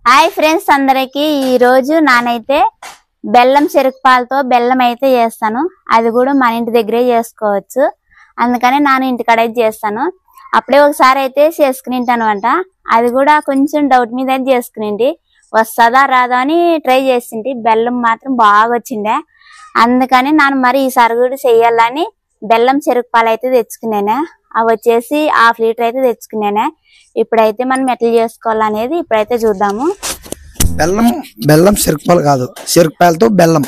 Hi friends అందరికి ఈ రోజు నానైతే బెల్లం చెరుకుపాలతో బెల్లం అయితే చేస్తాను. అది కూడా మన ఇంటి దగ్గరే చేసుకోవచ్చు. అందుకని నాను ఇంటికాడ చేస్తాను. అప్పుడే ఒకసారి అయితే చేసుకునింటాను అంట. అది కూడా కొంచెం డౌట్ మీద చేసుకునింది. వస్తదా రాదా అని ట్రై చేసింది. బెల్లం మాత్రం బాగా వచ్చిండే. అందుకని నాను మరి ఈసారి కూడా చెయ్యాలని బెల్లం చెరుకుపాలు అయితే తెచ్చుకున్నాను. అవి వచ్చేసి 1/2 లీటర్ అయితే తెచ్చుకున్నాను. ఇప్పుడైతే మనం ఎట్లా చేసుకోవాలనేది ఇప్పుడైతే చూద్దాము. బెల్లం చెరుకుపాలు కాదు, చెరుకుపాలతో బెల్లం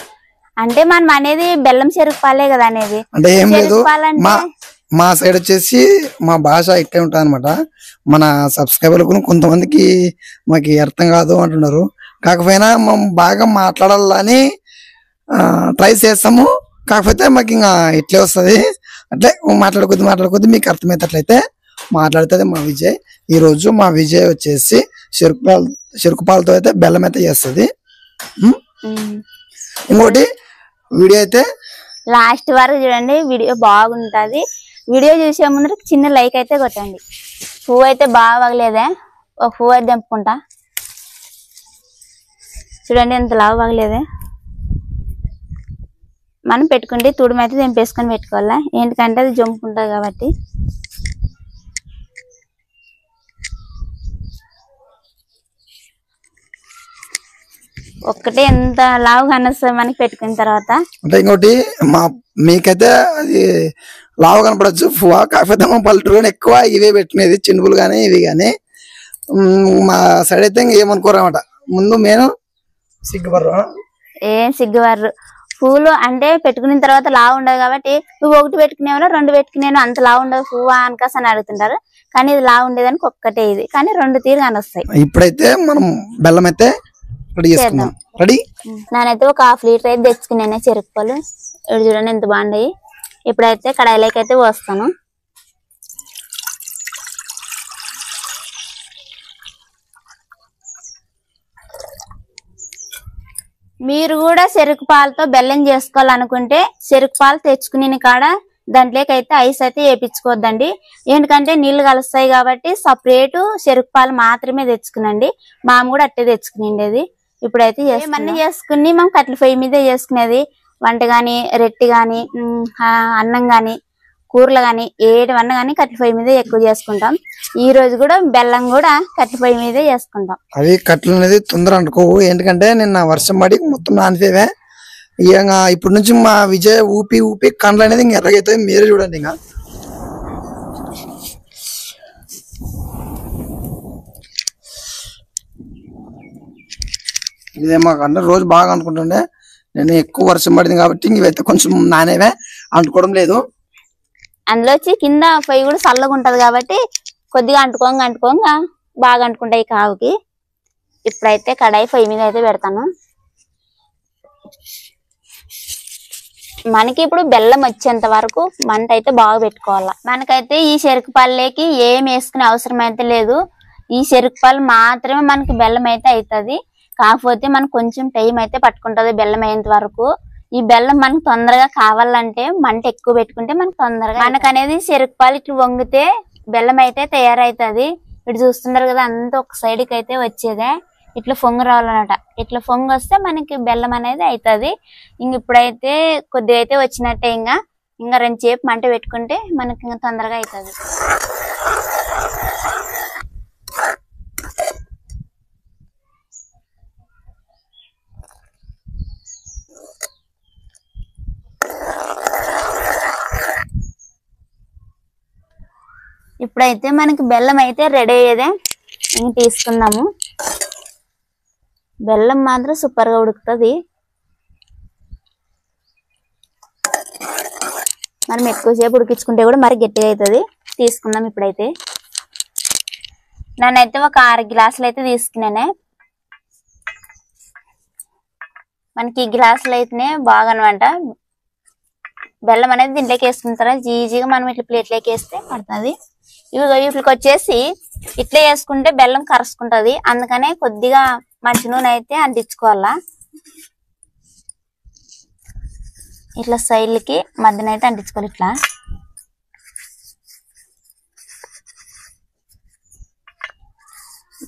అంటే మనం అనేది బెల్లం చెరుకుపాలే కదా అనేది. అంటే ఏం లేదు, మా సైడ్ వచ్చేసి మా భాష ఇట్టే ఉంటుంది అనమాట. మన సబ్స్క్రైబర్లకు కొంతమందికి మాకు అర్థం కాదు అంటున్నారు. కాకపోయినా మనం బాగా మాట్లాడాలని ట్రై చేస్తాము. కాకపోతే మాకు ఇంకా ఇట్లే వస్తుంది. అంటే మాట్లాడుకొద్ది మీకు అర్థమయ్యేటట్లయితే మాట్లాడుతుంది మా విజయ్. ఈ రోజు మా విజయ్ వచ్చేసి చెరుకుపాలతో అయితే బెల్లం అయితే చేస్తుంది. ఇంకోటి వీడియో అయితే లాస్ట్ వరకు చూడండి, వీడియో బాగుంటది. వీడియో చూసే ముందు చిన్న లైక్ అయితే కొట్టండి. పువ్వు అయితే బాగా వగలేదే, ఒక పువ్వు అయితే తెంపుకుంటా. చూడండి ఎంత లావు వగలేదే. మనం పెట్టుకుంటే తుడుమైతే తెంపేసుకొని పెట్టుకోవాలా, ఎందుకంటే అది జంపుకుంటుంది కాబట్టి. ఒక్కటే ఎంత లావు కనిపిస్తుంది మనకి పెట్టుకున్న తర్వాత. అంటే ఇంకోటి మీకైతే అది లావు కనపడచ్చు పువ్వు, కాకపోతే మా పల్లెటూరు ఎక్కువ ఇవే పెట్టుకునేది, చినుపులు కానీ ఇవి కానీ. మా సైడ్ అయితే ఏమనుకోరన్నమాట. ముందు నేను సిగ్గుపర్రు, ఏం సిగ్గుపర్రు. పువ్వులు అంటే పెట్టుకున్న తర్వాత లావు ఉండదు కాబట్టి, నువ్వు ఒకటి పెట్టుకునేవా 2 పెట్టుకునేను అంత లావు ఉండదు పువ్వు అనకాస అని అడుగుతుంటారు. కానీ ఇది లావు ఉండేదానికి ఒక్కటే ఇది, కానీ 2 తీరు కానొస్తాయి. ఇప్పుడైతే మనం బెల్లం అయితే రెడీ చేసుకుందాం. రెడీ. నేనైతే ఒక 1/2 లీటర్ అయితే తెచ్చుకున్నాను చెరుకుపాలు. ఇప్పుడు చూడండి ఎంత బాగున్నాయి. ఇప్పుడైతే కడాయిలోకి అయితే పోస్తాను. మీరు కూడా చెరుకు పాలతో బెల్లం చేసుకోవాలనుకుంటే చెరుకు పాలు తెచ్చుకునే కాడ దాంట్లోకి అయితే ఐస్ అయితే వేయించుకోవద్దండి. ఎందుకంటే నీళ్లు కలుస్తాయి కాబట్టి సపరేట్ చెరుకు పాలు మాత్రమే తెచ్చుకునండి. మామ కూడా అట్టే తెచ్చుకునేది. ఇప్పుడైతే ఏమన్నా చేసుకుని మనం కట్టెల పొయ్యి మీదే చేసుకునేది. వంట గాని, రెట్టి గాని, అన్నం గాని, కూరలు గాని ఏటివన్నా గానీ కట్టెల పొయ్యి మీదే ఎక్కువ చేసుకుంటాం. ఈ రోజు కూడా బెల్లం కూడా కట్టెల పొయ్యి మీదే చేసుకుంటాం. అవి కట్టెలు అనేది తొందర అనుకోవు, ఎందుకంటే నిన్న వర్షం పడి మొత్తం నానిపోయేవే. ఇంకా ఇప్పటి నుంచి మా విజయ్ ఊపి ఊపి కండ్లు అనేది ఇంకా ఎర్రగైతే మీరే చూడండి. ఇంకా ఇదే మాకు రోజు బాగా అనుకుంటుండే. నేను ఎక్కువ వర్షం పడింది కాబట్టి ఇవైతే కొంచెం నానేవే, అంటుకోవడం లేదు. అందులో వచ్చి కింద పొయ్యి కూడా చల్లగా ఉంటది కాబట్టి కొద్దిగా అంటుకోంగా బాగా అంటుకుంటాయి కావుకి. ఇప్పుడైతే కడాయి పొయ్యి మీద అయితే పెడతాను. మనకి ఇప్పుడు బెల్లం వచ్చేంత వరకు మంట అయితే బాగా పెట్టుకోవాలా. మనకైతే ఈ చెరుకు పాలకి ఏం వేసుకునే అవసరం అయితే లేదు. ఈ చెరుకు పాలు మాత్రమే మనకి బెల్లం అయితే అవుతుంది. కాకపోతే మనకు కొంచెం టైం అయితే పట్టుకుంటది బెల్లం అయ్యేంత వరకు. ఈ బెల్లం మనకు తొందరగా కావాలంటే మంట ఎక్కువ పెట్టుకుంటే మనకు తొందరగా, మనకనేది చెరుకు పాలు ఇట్లా వంగితే బెల్లం అయితే తయారైతుంది. ఇటు చూస్తున్నారు కదా, అంతా ఒక సైడ్కి అయితే వచ్చేదే. ఇట్లా పొంగు రావాలన్నమాట. ఇట్లా పొంగు వస్తే మనకి బెల్లం అనేది అవుతుంది. ఇంక ఇప్పుడైతే కొద్దిగా అయితే వచ్చినట్టే. ఇంకా 2 సేపు మంట పెట్టుకుంటే మనకి ఇంకా తొందరగా అవుతుంది. ఇప్పుడైతే మనకి బెల్లం అయితే రెడీ అయ్యేదే. ఇంక తీసుకుందాము. బెల్లం మాత్రం సూపర్ గా ఉడుకుతుంది. మనం ఎక్కువసేపు ఉడికించుకుంటే కూడా మరి గట్టిగా అవుతుంది. తీసుకుందాం ఇప్పుడైతే. నేనైతే ఒక 6 గ్లాసులు అయితే తీసుకున్నానే. మనకి ఈ గ్లాసులు అయితేనే బాగా అనమాట. బెల్లం అనేది దీంట్లోకి వేసుకున్న తర్వాత ఈజీగా మనం ఇట్లా ప్లేట్లోకి వేస్తే పడుతుంది. వీటికి వచ్చేసి ఇట్లా వేసుకుంటే బెల్లం కరుసుకుంటది. అందుకనే కొద్దిగా మంచి నూనె అయితే అంటించుకోవాలా. ఇట్లా సైడ్లకి మధ్యన అయితే అంటించుకోవాలి. ఇట్లా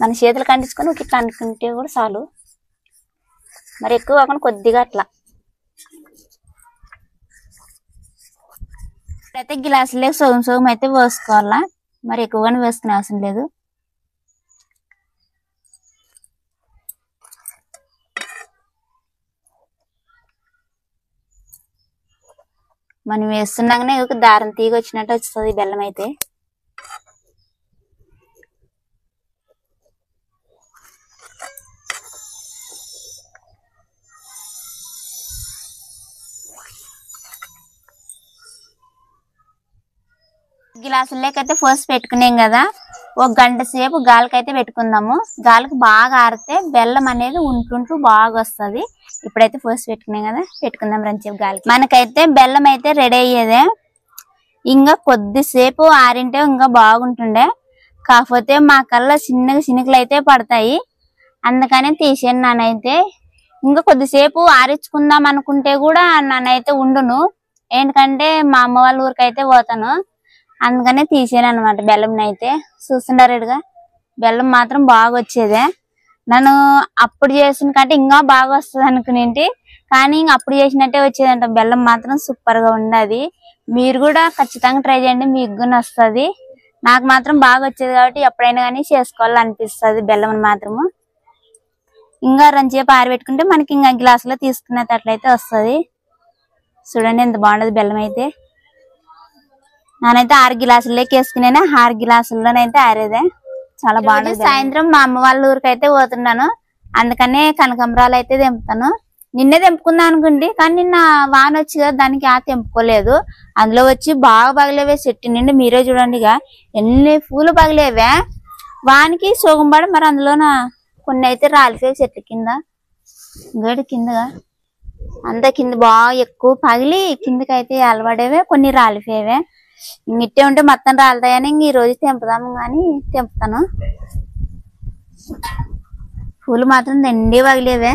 మన చేతులు కంటించుకొని ఒక ఇట్లా అనుకుంటే కూడా చాలు. మరి ఎక్కువ కాకుండా కొద్దిగా అట్లా. అయితే గ్లాసులే సోగం సోగం అయితే పోసుకోవాలా, మరి ఎక్కువగానే వేసుకునే అవసరం లేదు. మనం వేస్తున్నాగానే ఒక దారం తీగ వచ్చినట్టు వస్తుంది బెల్లం అయితే. గ్లాసులకైతే ఫస్ట్ పెట్టుకున్నాం కదా, ఒక గంట సేపు గాలికైతే పెట్టుకుందాము. గాలికి బాగా ఆరితే బెల్లం అనేది ఉంటుంటూ బాగా వస్తుంది. ఇప్పుడైతే ఫస్ట్ పెట్టుకున్నాం కదా, పెట్టుకుందాం రంచేపు గాలికి. మనకైతే బెల్లం అయితే రెడీ అయ్యేదే. ఇంకా కొద్దిసేపు ఆరింటే ఇంకా బాగుంటుండే, కాకపోతే మా కల్లా చిన్నగా చినుకులు అయితే పడతాయి, అందుకనే తీసాను. నానైతే ఇంకా కొద్దిసేపు ఆరించుకుందాం అనుకుంటే కూడా నానైతే ఉండును, ఎందుకంటే మా అమ్మ వాళ్ళ ఊరికైతే పోతాను, అందుకనే తీసాను అనమాట. బెల్లం అయితే చూస్తుండారుగా, బెల్లం మాత్రం బాగా వచ్చేదే. నన్ను అప్పుడు చేసిన కంటే ఇంకా బాగా వస్తుంది అనుకునేంటి, కానీ ఇంక అప్పుడు చేసినట్టే వచ్చేదంట. బెల్లం మాత్రం సూపర్ గా ఉన్నది. మీరు కూడా ఖచ్చితంగా ట్రై చేయండి, మీకు కూడా వస్తుంది. నాకు మాత్రం బాగా వచ్చేది కాబట్టి ఎప్పుడైనా కానీ చేసుకోవాలనిపిస్తుంది బెల్లం మాత్రము. ఇంకా రంచేపు ఆరబెట్టుకుంటే మనకి ఇంకా గ్లాసులో తీసుకునేటట్లయితే వస్తుంది. చూడండి ఎంత బాగుండదు బెల్లం అయితే. నేనైతే 6 గ్లాసుల్లోకి వేసుకునే, 6 గ్లాసుల్లోనైతే ఆరేదే. చాలా బాగుంది. సాయంత్రం మా అమ్మ వాళ్ళ ఊరికి అయితే పోతున్నాను, అందుకనే కనకంబరాలు అయితే తెంపుతాను. నిన్నే తెంపుకుందాం అనుకుంటే, కానీ నిన్న వాన వచ్చి కదా దానికి తెంపుకోలేదు. అందులో వచ్చి బాగా పగిలేవే చెట్టు నిండి. మీరే చూడండి ఇక ఎన్ని పూలు పగిలేవే వానికి సోగంపడి. మరి అందులోన కొన్ని అయితే రాలిపోయి చెట్టు కింద, గడి కిందగా అంతా కింద బాగా ఎక్కువ పగిలి కిందకైతే అలవాడేవే, కొన్ని రాలిపోయేవే. ఇంగిట్టే ఉంటే మొత్తం రాలుతాయని ఇంక ఈ రోజు తెంపుదాము కానీ తెంపుతాను. పూలు మాత్రం నిండి పగిలేవే.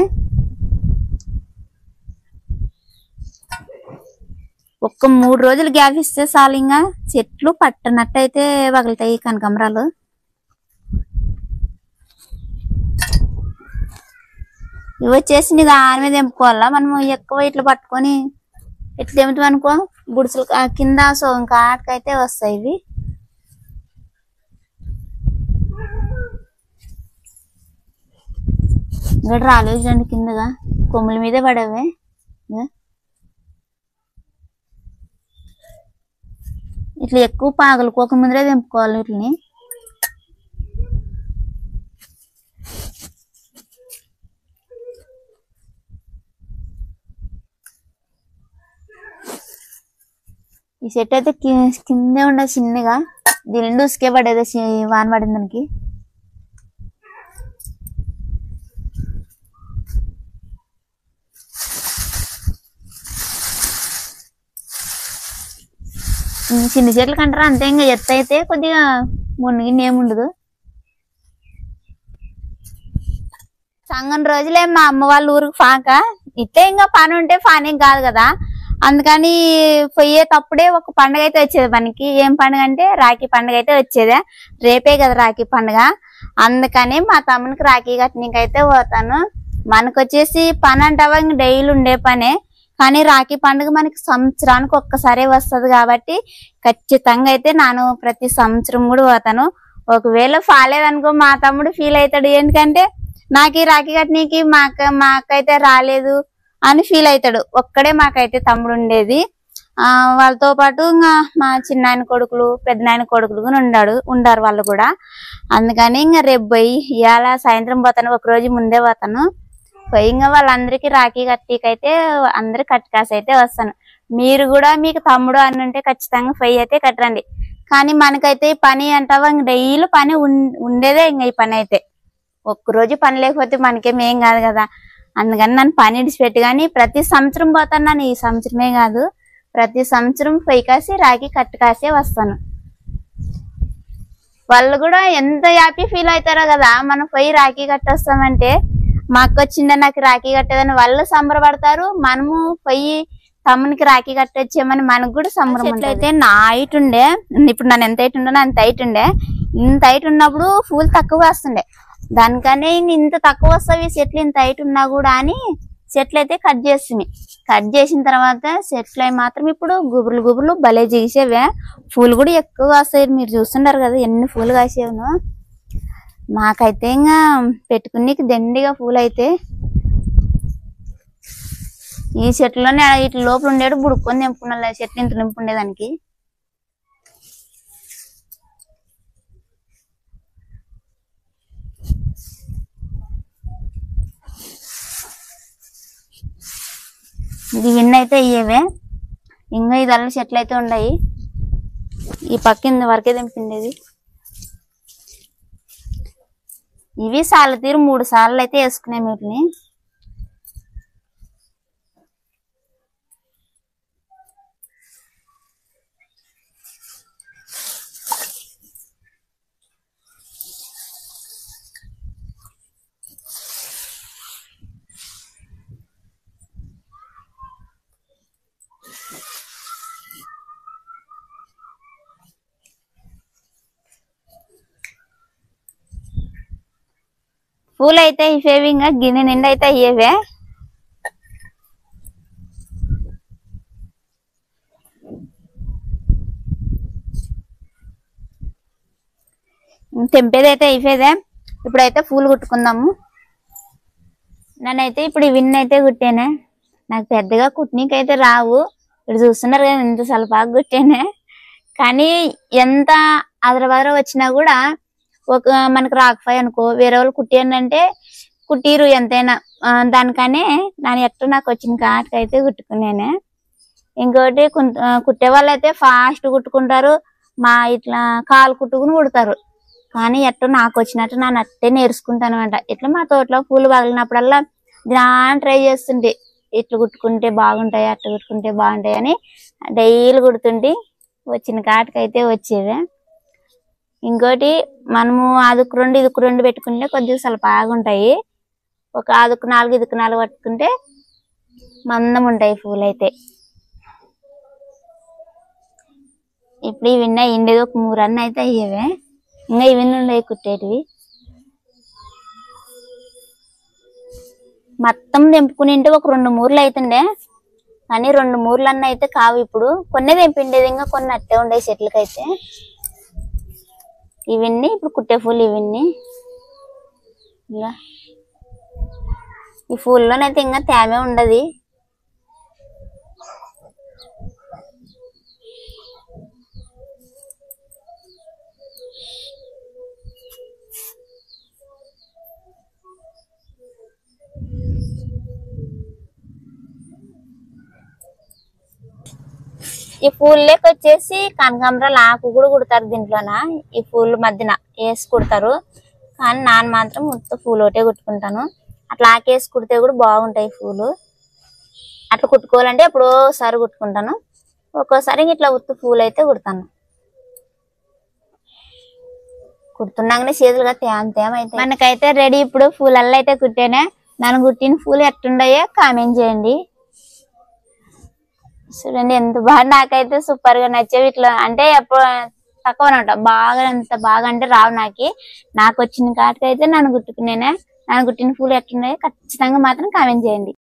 ఒక్క 3 రోజులు గ్యాప్ ఇస్తే చాలు, ఇంకా చెట్లు పట్టనట్టు అయితే పగులుతాయి కనకాంబరాలు. ఇవి వచ్చేసి నీ దాని మీద తెంపుకోవాలా. మనము ఎక్కువ ఇట్లా పట్టుకొని ఇట్లా తెంపుతాం అనుకో, బుడుసులు కింద సోగం కాటకైతే వస్తాయి ఇవి. ఇంకా రాలేదు చూడండి, కిందగా కొమ్ముల మీదే పడవే. ఇట్లా ఎక్కువ పాగలుకోక ముందరే తెంపుకోవాలి వీటిని. ఈ చెట్టు అయితే కిందే ఉండదు చిన్నగా, దీని నుండి ఉసుకే పడేది వాన పడింది దానికి. చిన్న చెట్లు కంటారా అంతే, ఇంకా ఎత్తు అయితే కొద్దిగా మునిగి ఏముండదు. సంగం రోజులే మా అమ్మ వాళ్ళ ఊరికి పాక ఇట్లే, ఇంకా పని ఉంటే పని కాదు కదా, అందుకని పోయేటప్పుడే ఒక పండుగ అయితే వచ్చేది మనకి. ఏం పండుగ అంటే రాఖీ పండుగ అయితే వచ్చేదే. రేపే కదా రాఖీ పండుగ, అందుకని మా తమ్మునికి రాఖీ కట్టనీకైతే పోతాను. మనకు వచ్చేసి పని అంటావా ఇంక డైలీ ఉండే పనే, కానీ రాఖీ పండుగ మనకి సంవత్సరానికి ఒక్కసారే వస్తుంది కాబట్టి ఖచ్చితంగా అయితే నేను ప్రతి సంవత్సరం కూడా పోతాను. ఒకవేళ ఫాలేదనుకో మా తమ్ముడు ఫీల్ అవుతాడు, ఎందుకంటే నాకు ఈ రాఖీ కట్టనీకి మా అక్క అయితే రాలేదు అని ఫీల్ అవుతాడు. ఒక్కడే మాకైతే తమ్ముడు ఉండేది. వాళ్ళతో పాటు ఇంకా మా చిన్నాయన కొడుకులు పెద్దనాయన కొడుకులు కూడా ఉండారు వాళ్ళు కూడా. అందుకని ఇంకా రేపు పోయి ఇవాళ సాయంత్రం పోతాను, ఒక రోజు ముందే పోతాను. పోయి ఇంకా వాళ్ళందరికీ రాఖీ కట్టికైతే అందరు కట్టుకాసి అయితే వస్తాను. మీరు కూడా మీకు తమ్ముడు అని ఉంటే ఖచ్చితంగా పోయి అయితే కట్టరండి. కానీ మనకైతే ఈ పని అంటావా ఇంక డైలీ పని ఉండేదే. ఇంకా ఈ పని అయితే ఒక్కరోజు పని లేకపోతే మనకేమేం కాదు కదా, అందుకని నన్ను పని ఇడిచిపెట్టి కానీ ప్రతి సంవత్సరం పోతాను. నన్ను ఈ సంవత్సరమే కాదు ప్రతి సంవత్సరం పొయ్యి కాసి రాఖీ కట్టు కాసే వస్తాను. వాళ్ళు కూడా ఎంత హ్యాపీ ఫీల్ అవుతారో కదా, మనం పోయి రాఖీ కట్టొస్తామంటే. మా అక్క వచ్చిందే నాకు రాఖీ కట్టేదని వాళ్ళు సంబరపడతారు, మనము పోయి తమ్మునికి రాఖీ కట్టొచ్చామని మనకు కూడా సంబరం. అయితే నా హైట్ ఉండే, ఇప్పుడు నన్ను ఎంత హైట్ ఉండో అంత హైట్ ఉండే. ఇంత హైట్ ఉన్నప్పుడు పూలు తక్కువ వస్తుండే, దానికనే ఇంత తక్కువ వస్తాయి చెట్లు, ఇంత హైట్ ఉన్నా కూడా అని చెట్లు అయితే కట్ చేస్తుంది. కట్ చేసిన తర్వాత చెట్లు అవి మాత్రం ఇప్పుడు గుబురులు గుబురులు భలే చేసేవే. పూలు కూడా ఎక్కువ కాస్తాయి. మీరు చూస్తున్నారు కదా ఎన్ని పూలు కాసేవును. మాకైతే ఇంకా పెట్టుకుని దండిగా పూలు అయితే ఈ చెట్లోనే ఇట్లా లోపల ఉండేడు బుడుక్కొని నింపుకున్నా చెట్లు ఇంత నింపుండేదానికి. ఇది విన్ అయితే అయ్యేవే. ఇంకా ఇదల్లా చెట్లు అయితే ఉన్నాయి. ఈ పక్కింది వరకే దింపిండేది. ఇవి సార్లు తీరు 3 సార్లు అయితే వేసుకున్నాం వీటిని. పూలు అయితే ఇవేవి ఇంకా గిన్నె నిండా అయితే అయ్యేవే. తెంపేది అయితే అయిపోయేదే. ఇప్పుడైతే పూలు కుట్టుకుందాము. నేనైతే ఇప్పుడు విన్ అయితే కుట్టానే. నాకు పెద్దగా కుట్నీకైతే రావు. ఇప్పుడు చూస్తున్నారు కదా ఎంత సలపాగా కుట్టానే. కానీ ఎంత అదరబదర వచ్చినా కూడా ఒక మనకు రాకపోయి అనుకో, వేరే వాళ్ళు కుట్టియంటే కుట్టిరు ఎంతైనా. దానికనే దాని ఎట్లా నాకు వచ్చిన కాటికైతే కుట్టుకున్నానే. ఇంకోటి కుట్టే వాళ్ళు అయితే ఫాస్ట్ కుట్టుకుంటారు. మా ఇట్లా కాలు కుట్టుకుని కుడతారు. కానీ ఎట్లా నాకు వచ్చినట్టు నేను అట్టే నేర్చుకుంటాను అనమాట. ఇట్లా మా తోటలో పూలు పగిలినప్పుడల్లా దాన్ని ట్రై చేస్తుంటే ఇట్లా కుట్టుకుంటే బాగుంటాయి, అట్లా కుట్టుకుంటే బాగుంటాయి అని డైలీ కుడుతుంటే వచ్చిన కాటికైతే వచ్చేవే. ఇంకోటి మనము అదుకు 2 ఇదుకు 2 పెట్టుకుంటే కొద్దిగా చాలా బాగుంటాయి. ఒక అదుకు 4 ఇదుకు 4 పట్టుకుంటే మందం ఉంటాయి పూలు అయితే. ఇప్పుడు ఇవి ఇండేది ఒక 3 అన్న అయితే అయ్యేవే. ఇంకా ఇవన్నీ ఉండేవి కుట్టేటివి. మొత్తం తెంపుకుని ఒక 2 మూరలు అవుతుండే. కానీ 2 మూరలు అన్న అయితే కావు. ఇప్పుడు కొన్ని తెంపిండేది, ఇంకా కొన్ని అట్టే ఉండే చెట్లకైతే. ఇవన్నీ ఇప్పుడు కుట్టే పూలు ఇవన్నీ. ఇంకా ఈ పూల్లోనైతే ఇంకా తేమే ఉండదు. ఈ పూలకి వచ్చేసి కనకాంబరాలు ఆకు కూడా కుడతారు దీంట్లోన. ఈ పూలు మధ్యన వేసి కుడతారు. కానీ నాన్న మాత్రం మొత్తం పూలు ఒకటే కుట్టుకుంటాను. అట్లా ఆకేసి కుడితే కూడా బాగుంటాయి పూలు. అట్లా కుట్టుకోవాలంటే ఎప్పుడో ఒకసారి కుట్టుకుంటాను. ఒక్కోసారి ఇట్లా ఉత్తు పూలు అయితే కుడతాను. కుడుతున్నాగానే చేతులుగా తేమైతే మనకైతే రెడీ. ఇప్పుడు పూలల్లో అయితే కుట్టానే. నన్ను కుట్టిన పూలు ఎట్టుండయో కామెంట్ చేయండి. చూడండి ఎంత బాగా, నాకైతే సూపర్ గా నచ్చేవి. ఇట్లా అంటే ఎప్పుడు తక్కువ అనమాట. బాగా అంత బాగా అంటే రావు నాకు వచ్చిన కాటికైతే నన్ను కుట్టుకునేనే. నన్ను కుట్టిన పూలు ఎట్లున్నాయో ఖచ్చితంగా మాత్రం కామెంట్ చేయండి.